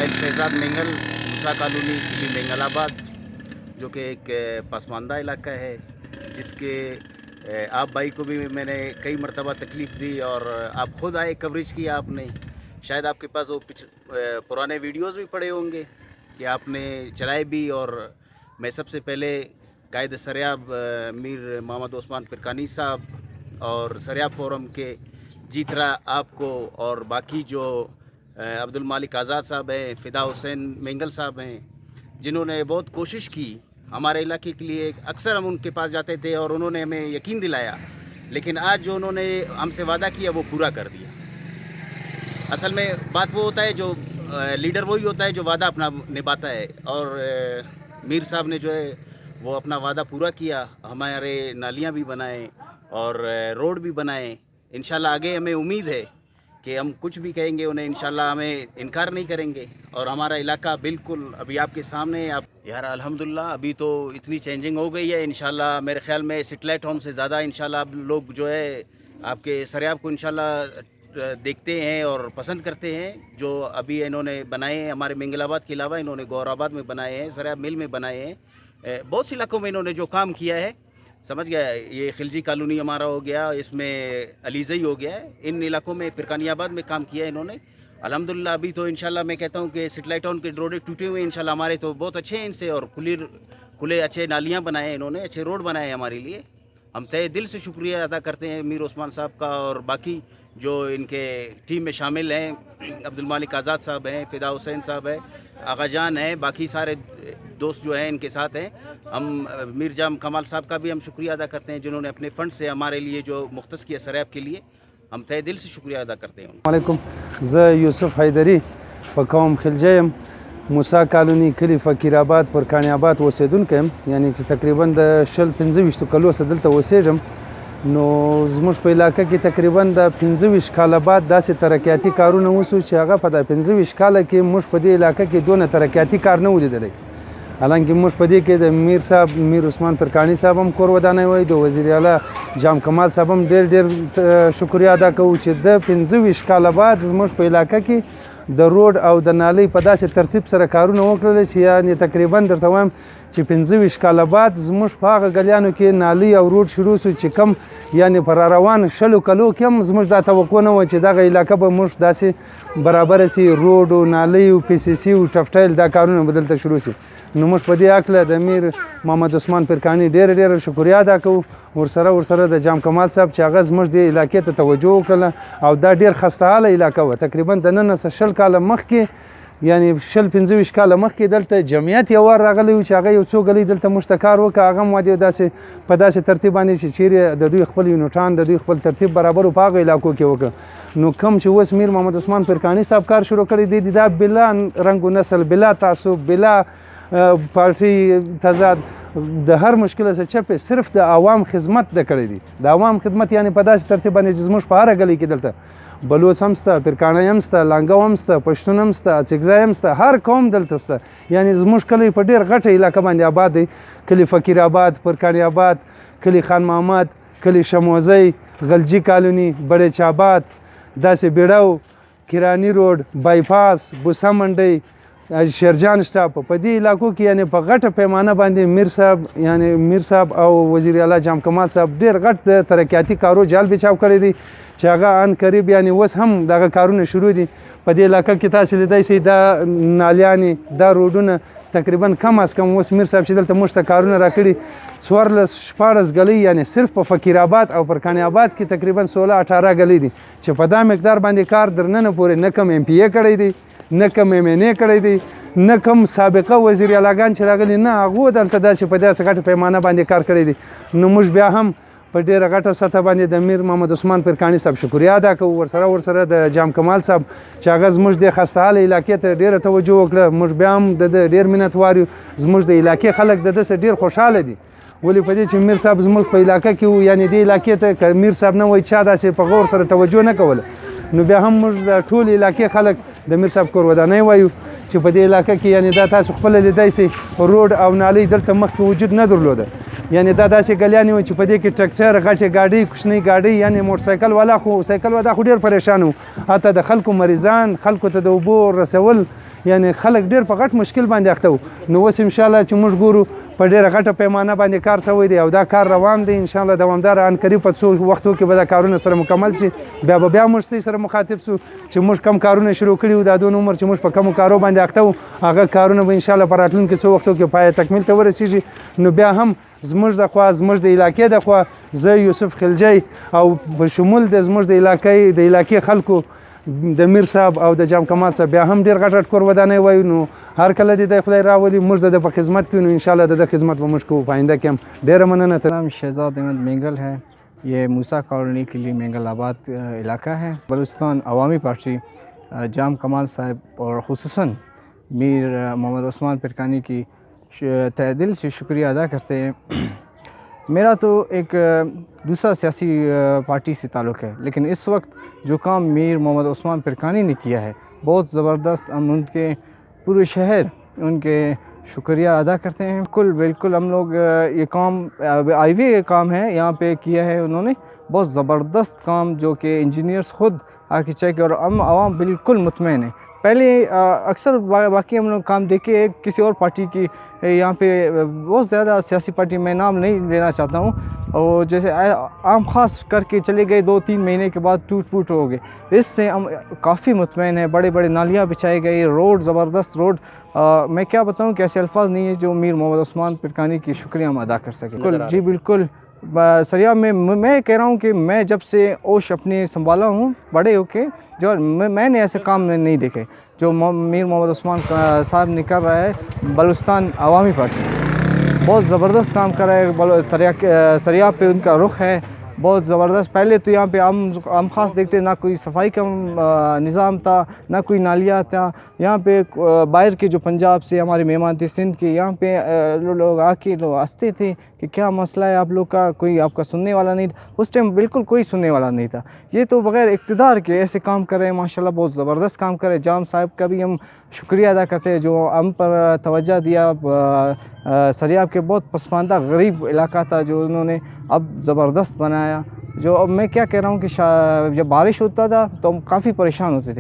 शाहिद शहजाद मेंगल, मूसा कॉलोनी, किली मेंगलाबाद, जो कि एक पसमानदा इलाका है, जिसके आप भाई को भी मैंने कई मरतबा तकलीफ़ दी और आप ख़ुद आए, कवरेज किया आपने। शायद आपके पास वो पुराने वीडियोज़ भी पड़े होंगे कि आपने चलाए भी। और मैं सबसे पहले कायद सरियाब मीर मोहम्मद उस्मान पिरकानी साहब और सरियाब फोरम के जीतरा आपको और बाकी जो अब्दुल मालिक आज़ाद साहब हैं, फ़िदा हुसैन मेंगल साहब हैं, जिन्होंने बहुत कोशिश की हमारे इलाके के लिए। अक्सर हम उनके पास जाते थे और उन्होंने हमें यकीन दिलाया, लेकिन आज जो उन्होंने हमसे वादा किया वो पूरा कर दिया। असल में बात वो होता है, जो लीडर वही होता है जो वादा अपना निभाता है। और मीर साहब ने जो है वो अपना वादा पूरा किया, हमारे नालियाँ भी बनाए और रोड भी बनाए। इंशाल्लाह आगे हमें उम्मीद है कि हम कुछ भी कहेंगे उन्हें इंशाल्लाह हमें इनकार नहीं करेंगे। और हमारा इलाका बिल्कुल अभी आपके सामने है। आप यार अल्हम्दुलिल्लाह अभी तो इतनी चेंजिंग हो गई है। इंशाल्लाह मेरे ख्याल में सेटेलाइट होम से ज़्यादा इंशाल्लाह अब लोग जो है आपके सरियाब को इंशाल्लाह देखते हैं और पसंद करते हैं। जो अभी इन्होंने बनाए हैं हमारे मेंगलाबाद के अलावा इन्होंने गौराबाद में बनाए हैं, सरियाब मिल में बनाए हैं, बहुत से इलाकों में इन्होंने जो काम किया है। समझ गया, ये खिलजी कॉलोनी हमारा हो गया, इसमें अलीज़ई हो गया है, इन इलाकों में पिरकानियाबाद में काम किया है इन्होंने अल्हम्दुलिल्लाह। अभी तो इंशाल्लाह मैं कहता हूँ कि सेटेलाइट टाउन के रोड टूटे हुए इंशाल्लाह हमारे तो बहुत अच्छे हैं इनसे, और खुले अच्छे नालियाँ बनाए इन्होंने, अच्छे रोड बनाए हमारे लिए। हम तहे दिल से शुक्रिया अदा करते हैं मीर उस्मान साहब का और बाकी जो इनके टीम में शामिल हैं, अब्दुल मालिक आज़ाद साहब हैं, फ़िदा हुसैन साहब है, आगा जान हैं, बाकी सारे दोस्त जो हैं इनके साथ हैं। हम मीर जाम कमाल साहब का भी हम शुक्रिया अदा करते हैं जिन्होंने अपने फ़ंड से हमारे लिए जो मुख्तस किया सरियाब के लिए, हम तहे दिल से शुक्रिया अदा करते हैं। वालेकुम, ज़ यूसुफ हैदरी पकौम खिलजयम मूसा कॉलोनी कली फ़कीराबाद पिरकानियाबाद ओसेदुनकी یم، یعنی چې تقریبا د 25 کلو څخه دلته اوسېږم. نو زموږ په علاقه کې تقریبا د 25 کاله بعد داسې ترقیاتي کارونه وشو چې هغه په د 25 کاله کې موږ په دې علاقه کې دونه ترقیاتي کار نه و لیدلی. حالانکه موږ په دې کې د میر صاحب میر عثمان پرکانی صاحب هم کور ودانۍ وای، د وزیر اعلی جام کمال صاحب هم ډېر شکریه ادا کوو چې د 25 کاله بعد زموږ په علاقه کې د روډ او د نالۍ په داسې ترتیب سره کارونه وکړل چې یعنې تقریبا درته وایم چې 25 کاله بعد زموږ په هغه ګلیانو کې نالۍ او روډ شروع شو چې کم یعنې په را روان 20 کلو کې هم زموږ دا توقع نه وه چې دغه علاقه به موږ داسې برابره سي، روډ او نالۍ او پی سی سی او ټفټایل دا کارونه به دلته شروع سي. نو موږ په دې هکله د میر محمد عثمان پرکاني ډېره شکریه ادا کوو. ورسره د جام کمال صاحب چې هغه زموږ دې علاقې ته توجه وکړله او دا ډېر خسته حاله علاقه وه. تقریبا د نن څخه 20 کاله مخکې، یعنې 25 کاله مخکې دلته جمعیت یو وار راغلی و چې هغه یو څو ګلۍ دلته موږ ته کار وکړه. هغه هم داسې په داسې ترتیب باندې چې چیرې د دوی خپل یونټان د دوی خپل ترتیب برابر په هغه علاقو کې وکړه. نو کم چې اوس میر محمد عثمان پرکاني صاحب کار شروع کړی دی دا بلا رنګ و نسل، بلا تعصب، بلا پارټي تضاد، د هر مشکل څخه چپې صرف د عوام خدمت د کړی دی. د عوام خدمت یعنی په داسې ترتیب باندې چې زموږ په هره ګلۍ کې دلته بلوچ هم شته، پرکانی هم شته، لانګو هم شته، پښتون هم شته، اڅکزی هم شته، هر قوم دلته شته. یعنی زموږ کلی په ډېر غټه علاقه باندې آباد دی. کلی فقیرآباد، پرکانیاباد، کلی خان محمد، کلی شموزی، غلجی کالونی، بړیچ آباد، داسې بیړو، کرانی روډ، بایپاس، بوسه منډۍ، شیرجان شټاپ، په دې علاقو کې یعنی په غټه پیمانه باندې میر صاحب او وزیر اعلی جام کمال صاحب ډېر غټ د ترقیاتي کارو جال بچاو کړی دی چې هغه ان قریب یعنی اوس هم دغه کارونه شروع دي. په دې علاقه کې تاسو لیدای شئ دا نالیانې، دا روډونه تقریبا کم از کم اوس میر صاحب چې دلته موږ ته کارونه راکړي 14-16 ګلۍ، یعنی صرف په فقیرآباد او پرکانیاباد کې تقریبا 16-18 ګلۍ دي چې په دا مقدار باندې کار درننه پورې نه کم ایم پی ای کړی دی، نه کم ایم این ای کړی دی، نه کم سابقه وزیر اعلیګان چې راغلي، نه هغو دلته داسې په داسې غټه پیمانه باندې کار کړی دی. نو موږ بیا هم په ډېره غټه سطح باندې د میر محمد عثمان پرکاني صاحب شکریه ادا کوو. ورسره د جام کمال صاحب چې هغه زموږ د خسته حاله علاقې ته ډېره توجه وکړه. موږ بیا هم د ډېر منتوار یو. زموږ د علاقې خلک د ده څخه ډېر خوشحاله دي. ولې په دې چې میر صاحب زموږ په علاقه کې و، یعنې دې علاقې ته که میر صاحب نه وای چا داسې په غور سره توجه نه کوله، نو بیا هم موږ د ټول علاقې خلک د میر صاحب کور ودانۍ وایو چې په دې علاقه کې یعنې دا تاسو خپله لیدای سئ روډ او نالۍ دلته مخکې وجود نه درلوده. یعنی دا داسې ګلیانې وو چې په دې کې ټرکټر غټې ګاډۍ کوچنۍ ګاډۍ یعنی موټرسایکل والا خو سایکل والا خو ډېر پریشان وو حتی د خلکو مریضان خلکو ته د اوبو رسول یعنی خلک ډېر په غټ مشکل باندې اخته وو نو اوس انشاءالله چې موږ ګورو په ډېره غټه پیمانه باندې کار شوی دی او دا کار روان دی انشاءالله دوامدار ان قریب په څو وختو کې به دا کارونه سره مکمل شي بیا موږ سره مخاطب شو چې موږ کم کارونه شروع کړي وو دا دون عمر چې موږ په کمو کارو باندې اخته وو هغه کارونه به انشاءالله په راتلونکي څو وختو کې پای تکمیل ته ورسیږي نو بیا هم زموږ د خوا زموږ د علاقې د خوا زه یوسف خلجی او په شمول د زموږ د علاقې خلکو د میر صاحب او د جام کمال صاحب بیا هم ډېر غټ کور ودانۍ وایو نو هر کله د خدای راولي موږ د په خدمت کې نو انشاءالله د خدمت به موږ کوو په آینده کې هم ډېره مننه नाम शहजाद अहमद मेंगल है। ये मूसा कॉलोनी के लिए मेंगल आबाद इलाका है। बलूचिस्तान अवामी पार्टी जाम कमाल साहब और ख़ुसूसन मीर मोहम्मद उस्मान पिरकानी की तहे दिल से शुक्रिया अदा करते हैं। मेरा तो एक दूसरा सियासी पार्टी से ताल्लुक़ है लेकिन इस वक्त जो काम मीर मोहम्मद उस्मान पिरकानी ने किया है बहुत ज़बरदस्त। हम उनके पूरे शहर उनके शुक्रिया अदा करते हैं। बिल्कुल हम लोग ये काम हाईवे काम है यहाँ पे किया है उन्होंने बहुत ज़बरदस्त काम जो कि इंजीनियर्स ख़ुद आके चेक और हम आवाम बिल्कुल मुतमईन है। पहले अक्सर बाकी हम लोग काम देखे किसी और पार्टी की यहाँ पे बहुत ज़्यादा सियासी पार्टी मैं नाम नहीं लेना चाहता हूँ और जैसे आम खास करके चले गए 2-3 महीने के बाद टूट फूट हो गए। इससे हम काफ़ी मुतमईन है। बड़े बड़े नालियाँ बिछाए गए रोड ज़बरदस्त रोड मैं क्या बताऊँ कि ऐसे अल्फाज नहीं है जो मीर मोहम्मद उस्मान पिरकानी की शुक्रिया हम अदा कर सकें। जी बिल्कुल सरिया में मैं कह रहा हूँ कि मैं जब से ओश अपने संभाला हूँ बड़े होके जो मैंने ऐसे काम नहीं देखे जो मीर मोहम्मद उस्मान साहब ने कर रहा है। बलूचिस्तान अवामी पार्टी बहुत ज़बरदस्त काम कर रहा है। सरिया पे उनका रुख है बहुत ज़बरदस्त। पहले तो यहाँ पे हम खास देखते ना कोई सफाई का निज़ाम था ना कोई नालियाँ था। यहाँ पे बाहर के जो पंजाब से हमारे मेहमान थे सिंध के यहाँ पे लोग आके हंसते थे कि क्या मसला है आप लोग का कोई आपका सुनने वाला नहीं। उस टाइम बिल्कुल कोई सुनने वाला नहीं था। ये तो बग़ैर इक़्तिदार के ऐसे काम कर रहे हैं माशाल्लाह बहुत ज़बरदस्त काम कर रहे हैं। जाम साहब का भी हम शुक्रिया अदा करते हैं जो हम पर तवज्जो दिया। सरियाब के बहुत पसमानदा गरीब इलाका था जो उन्होंने अब ज़बरदस्त बनाया। जो अब मैं क्या कह रहा हूँ कि जब बारिश होता था तो हम काफ़ी परेशान होते थे।